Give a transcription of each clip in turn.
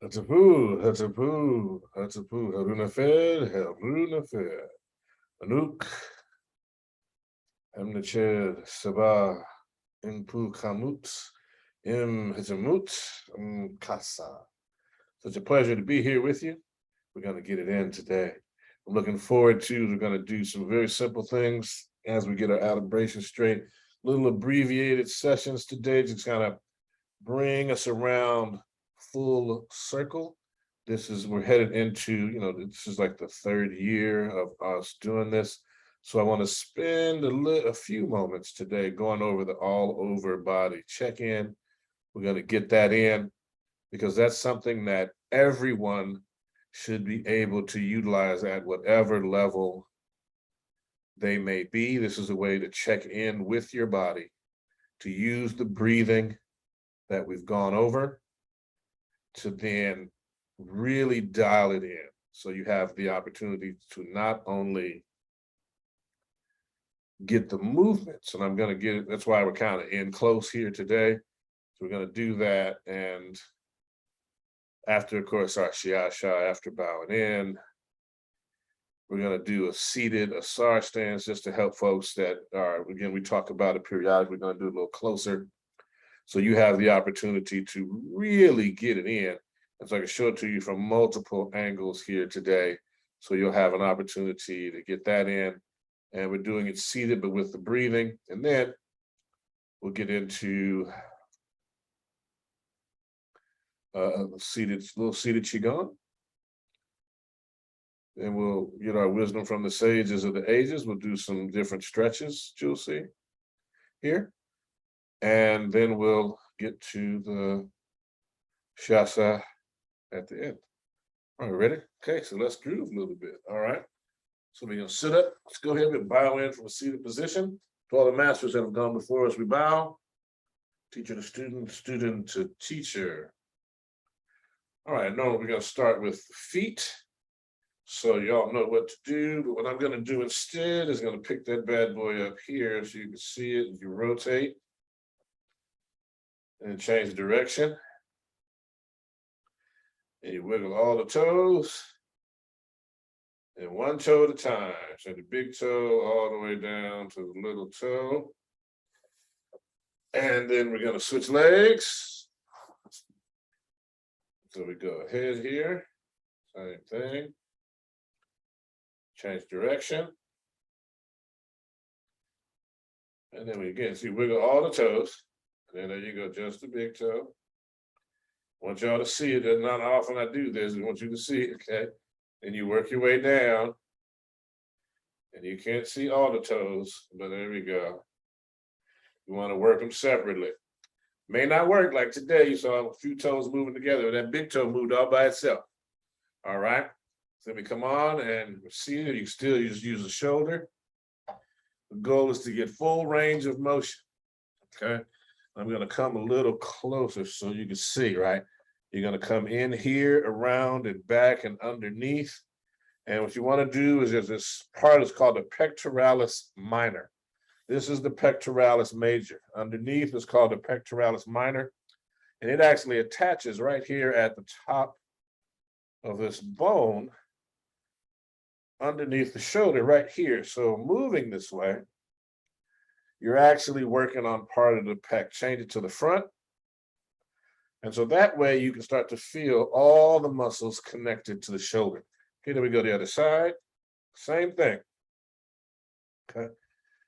Hatapu, Hatapu, Hatapu, Haruna Fed, Haruna Fed. Anuk, Emnached, Sabah, Impu Kamut, Im Hitamut, KhASA. Such a pleasure to be here with you. We're going to get it in today. I'm looking forward to, we're going to do some very simple things as we get our Adumbration straight. Little abbreviated sessions today, just kind of bring us around full circle. We're headed into, this is like the third year of us doing this. So I want to spend a few moments today going over the all over body check-in. We're going to get that in because that's something that everyone should be able to utilize at whatever level they may be. This is a way to check in with your body, to use the breathing that we've gone over to then really dial it in. So you have the opportunity to not only get the movements, and I'm going to get it, that's why we're kind of in close here today. So we're going to do that. And after, of course, our Shaashaa, after bowing in, we're going to do a seated Asar Stance just to help folks that are, again, we talk about it periodically. We're going to do it a little closer. So you have the opportunity to really get it in. And so I can show it to you from multiple angles here today. So you'll have an opportunity to get that in. And we're doing it seated, but with the breathing. And then we'll get into little seated Qigong. And we'll get our wisdom from the sages of the ages. We'll do some different stretches, you'll see here. And then we'll get to the Shaashaa at the end. All right, ready? Okay, so let's groove a little bit. All right. So we're going to sit up. Let's go ahead and bow in from a seated position. To all the masters that have gone before us, we bow. Teacher to student, student to teacher. All right, normally we're going to start with the feet. So y'all know what to do, but what I'm going to do instead is going to pick that bad boy up here so you can see it. You rotate and change direction. And you wiggle all the toes. And one toe at a time. So the big toe all the way down to the little toe. And then we're going to switch legs. So we go ahead here. Same thing. Change direction. And then we again see wiggle all the toes. And then there you go, just the big toe. I want y'all to see it. It's not often I do this. I want you to see it, okay? And you work your way down. And you can't see all the toes, but there we go. You want to work them separately. May not work like today. You saw a few toes moving together. That big toe moved all by itself. All right. So we come on and see it. You still just use the shoulder. The goal is to get full range of motion. Okay. I'm going to come a little closer so you can see, right? You're going to come in here, around and back and underneath. And what you want to do is there's this part is called the pectoralis minor. This is the pectoralis major. Underneath is called the pectoralis minor. And it actually attaches right here at the top of this bone underneath the shoulder right here. So moving this way, you're actually working on part of the pec. Change it to the front. And so that way you can start to feel all the muscles connected to the shoulder. Okay, then we go to the other side. Same thing. Okay.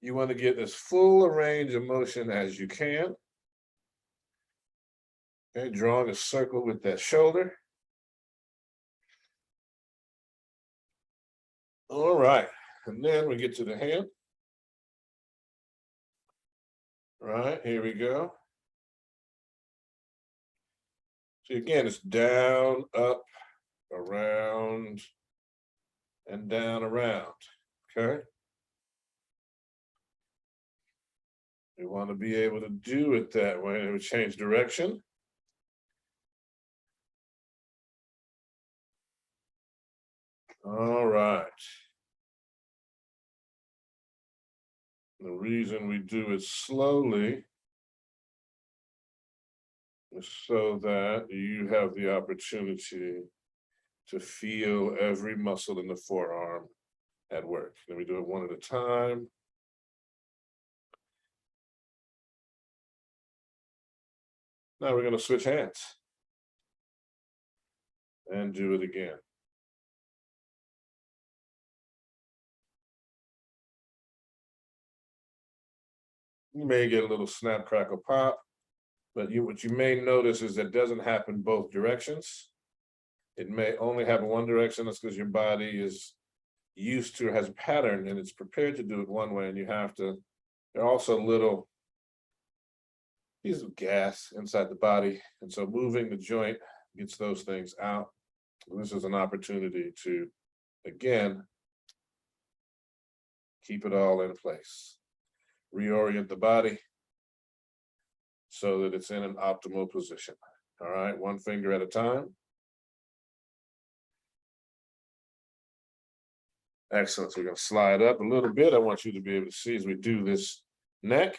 You want to get as full a range of motion as you can. Okay, drawing a circle with that shoulder. All right, and then we get to the hand. All right, here we go. So again, it's down, up, around, and down, around, okay? We want to be able to do it that way. And we change direction. All right. The reason we do it slowly so that you have the opportunity to feel every muscle in the forearm at work. Let me do it one at a time. Now we're going to switch hands and do it again. You may get a little snap, crackle, pop, but what you may notice is that it doesn't happen both directions. It may only happen one direction. That's because your body is used to, has a pattern, and it's prepared to do it one way, and you have to, there are also little pieces of gas inside the body, and so moving the joint gets those things out. This is an opportunity to, again, keep it all in place. Reorient the body so that it's in an optimal position. All right, one finger at a time. Excellent. So we're going to slide up a little bit. I want you to be able to see as we do this neck.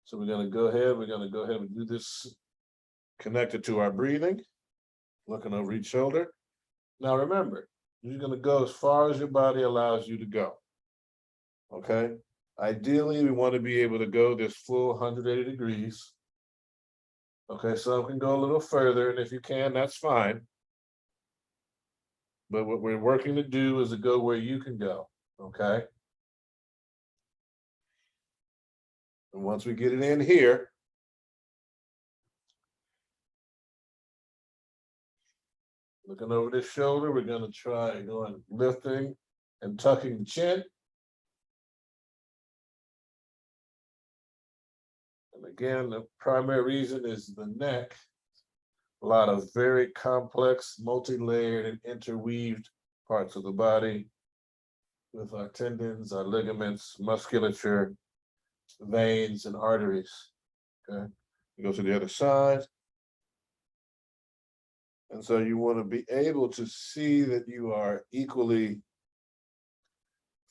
So we're going to go ahead and do this connected to our breathing, looking over each shoulder. Now remember, you're going to go as far as your body allows you to go. Okay? Ideally, we want to be able to go this full 180 degrees. Okay, some can go a little further, and if you can, that's fine. But what we're working to do is to go where you can go, okay? And once we get it in here, looking over this shoulder, we're going to try going lifting and tucking the chin. And again, the primary reason is the neck. A lot of very complex, multi-layered and interweaved parts of the body with our tendons, our ligaments, musculature, veins, and arteries. Okay, you go to the other side. And so you want to be able to see that you are equally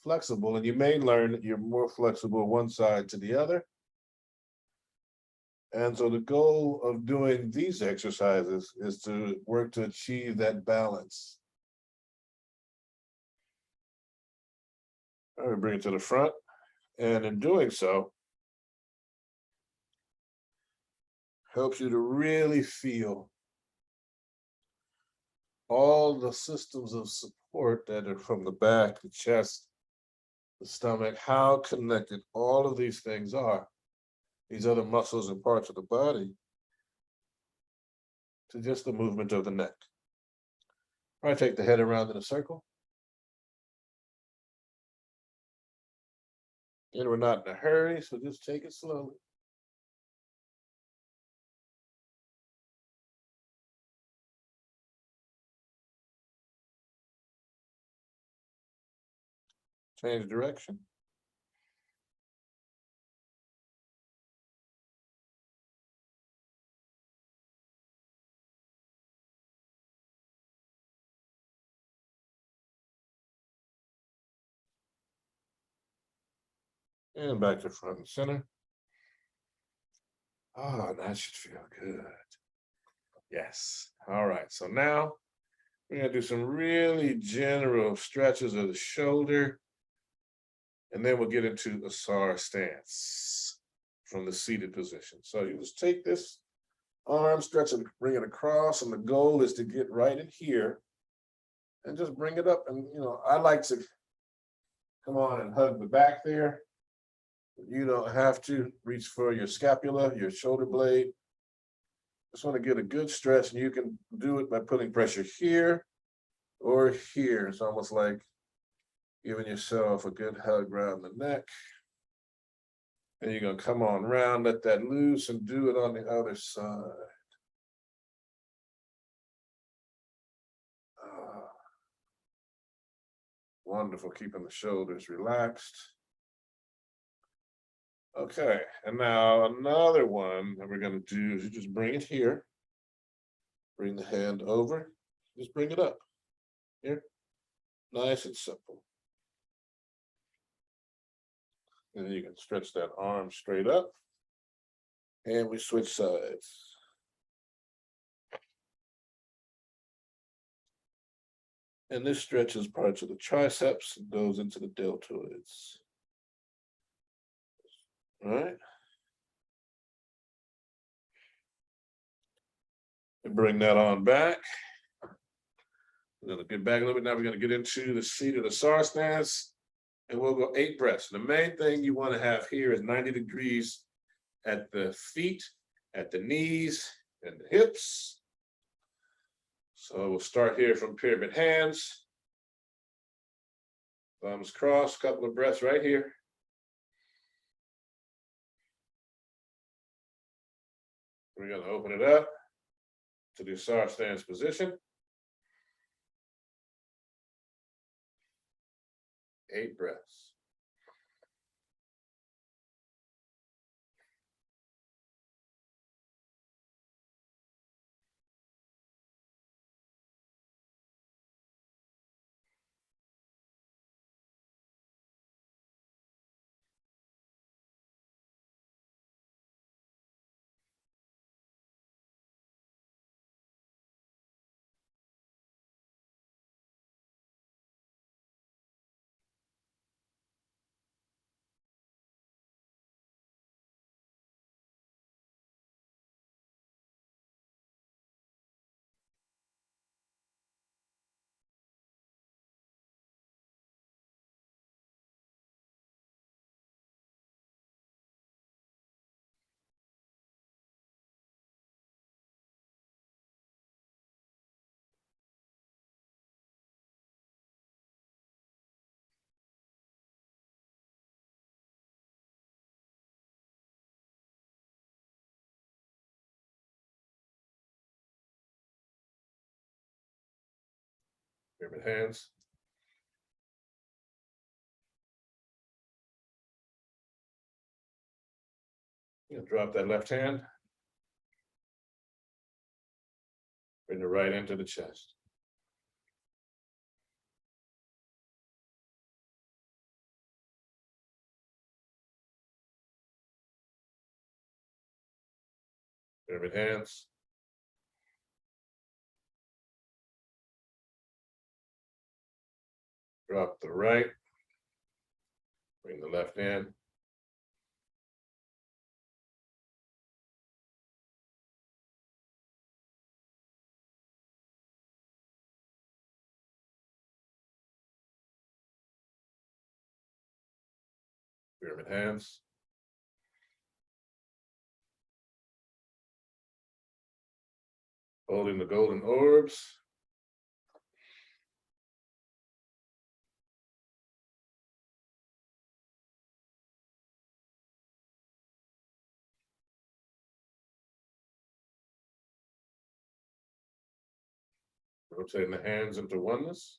flexible, and you may learn that you're more flexible one side to the other. And so the goal of doing these exercises is to work to achieve that balance. All right, bring it to the front. And in doing so, helps you to really feel all the systems of support that are from the back, the chest, the stomach, how connected all of these things are, these other muscles and parts of the body, to just the movement of the neck. All right, take the head around in a circle. And we're not in a hurry, so just take it slowly. Change direction. And back to front and center. Oh, that should feel good. Yes. All right. So now we're going to do some really general stretches of the shoulder. And then we'll get into Asar Stance from the seated position. So you just take this arm, stretch it, bring it across, and the goal is to get right in here and just bring it up. And, you know, I like to come on and hug the back there. You don't have to reach for your scapula, your shoulder blade. Just want to get a good stretch, and you can do it by putting pressure here or here. It's almost like giving yourself a good hug around the neck. And you're going to come on around, let that loose, and do it on the other side. Wonderful, keeping the shoulders relaxed. Okay, and now another one that we're going to do is you just bring it here. Bring the hand over, just bring it up. Here, nice and simple. And then you can stretch that arm straight up. And we switch sides. And this stretches parts of the triceps and goes into the deltoids. All right. And bring that on back. We're going to get back a little bit. Now we're going to get into the seat of the Asar Stance. And we'll go 8 breaths. The main thing you want to have here is 90 degrees at the feet, at the knees, and the hips. So we'll start here from pyramid hands. Thumbs crossed, couple of breaths right here. We're going to open it up to the Asar Stance position. 8 breaths. Pyramid hands. You drop that left hand. Bring the right into the chest. Pyramid hands. Drop the right. Bring the left hand. Pyramid hands. Holding the golden orbs. Rotating the hands into oneness.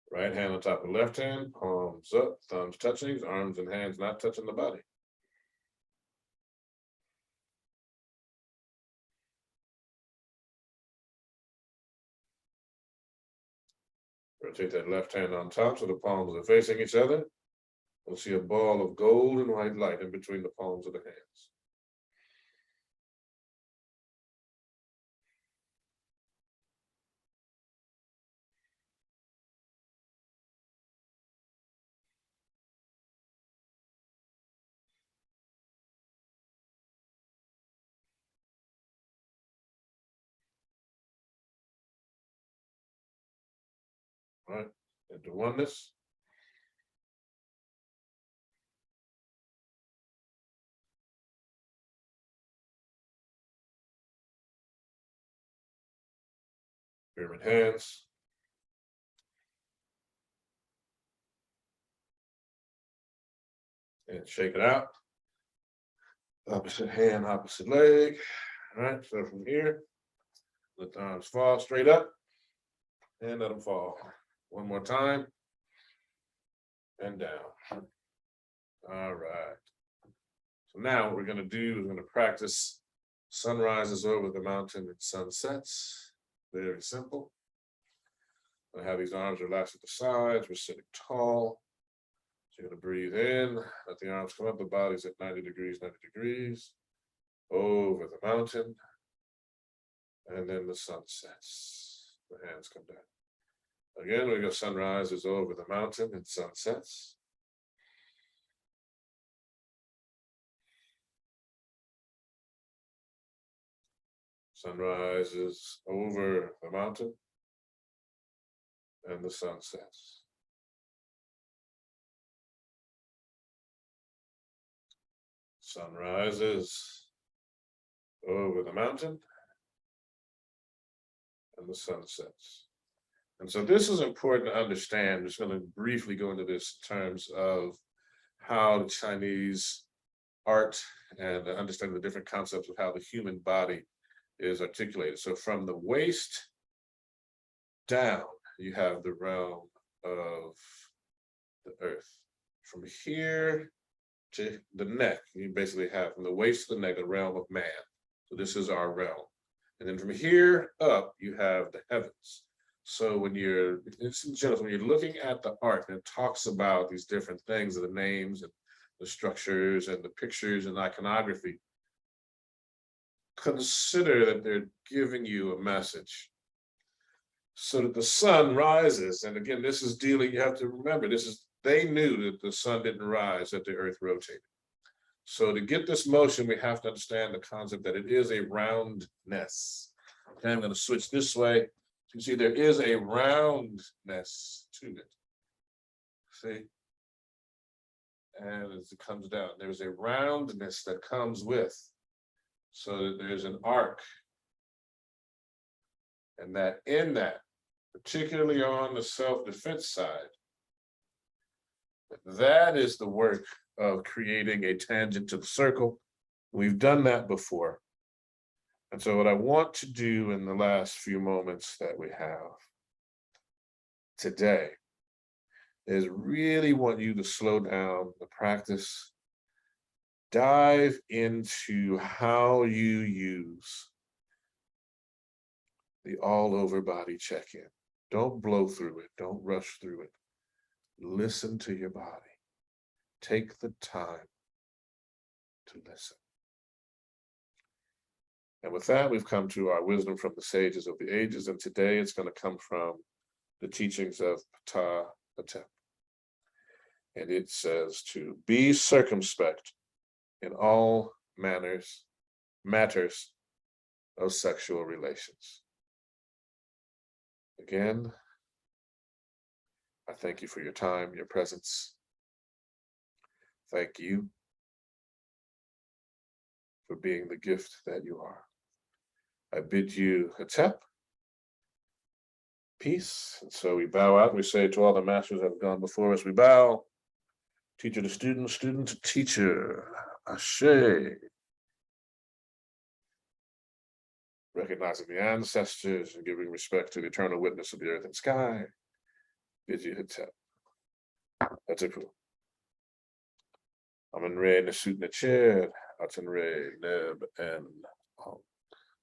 Right hand on top of left hand, palms up, thumbs touching, arms and hands not touching the body. Rotate that left hand on top so the palms are facing each other. We'll see a ball of gold and white light in between the palms of the hands. All right, into oneness. Pyramid hands. And shake it out. Opposite hand, opposite leg. All right, so from here, let the arms fall straight up and let them fall. One more time. And down. All right. So now what we're going to do is going to practice sunrises over the mountain and sunsets. Very simple. And have these arms relaxed at the sides. We're sitting tall. So you're going to breathe in, let the arms come up, the body's at 90 degrees, 90 degrees, over the mountain. And then the sun sets. The hands come down. Again, we go sunrise is over the mountain and sun sets. Sunrise is over the mountain and the sun sets. Sun rises over the mountain and the sun sets. And so this is important to understand. I'm just going to briefly go into this in terms of how the Chinese art and understanding the different concepts of how the human body is articulated. So from the waist down, you have the realm of the earth. From here to the neck, you basically have from the waist to the neck, the realm of man. So this is our realm. And then from here up, you have the heavens. So when you're, when you're looking at the art and it talks about these different things, the names and the structures and the pictures and iconography, consider that they're giving you a message. So that the sun rises, and again, this is dealing, you have to remember, this is, they knew that the sun didn't rise, that the earth rotated. So to get this motion, we have to understand the concept that it is a roundness. Okay, I'm going to switch this way. You see, there is a roundness to it. See? And as it comes down, there's a roundness that comes with, so that there's an arc. And that in that, particularly on the self-defense side, that is the work of creating a tangent to the circle. We've done that before. And so what I want to do in the last few moments that we have today is really want you to slow down the practice, dive into how you use the all over body check-in. Don't blow through it, don't rush through it. Listen to your body. Take the time to listen. And with that, we've come to our wisdom from the sages of the ages, and today it's going to come from the teachings of Ptah Hotep. And it says to be circumspect in all matters of sexual relations. Again, I thank you for your time, your presence. Thank you for being the gift that you are. I bid you Hotep, peace. And so we bow out. We say to all the masters that have gone before us, we bow. Teacher to student, student to teacher. Ashe. Recognizing the ancestors and giving respect to the eternal witness of the earth and sky. Bid you Hotep. That's it. Amen re Nesut Neched, Aten re Neb en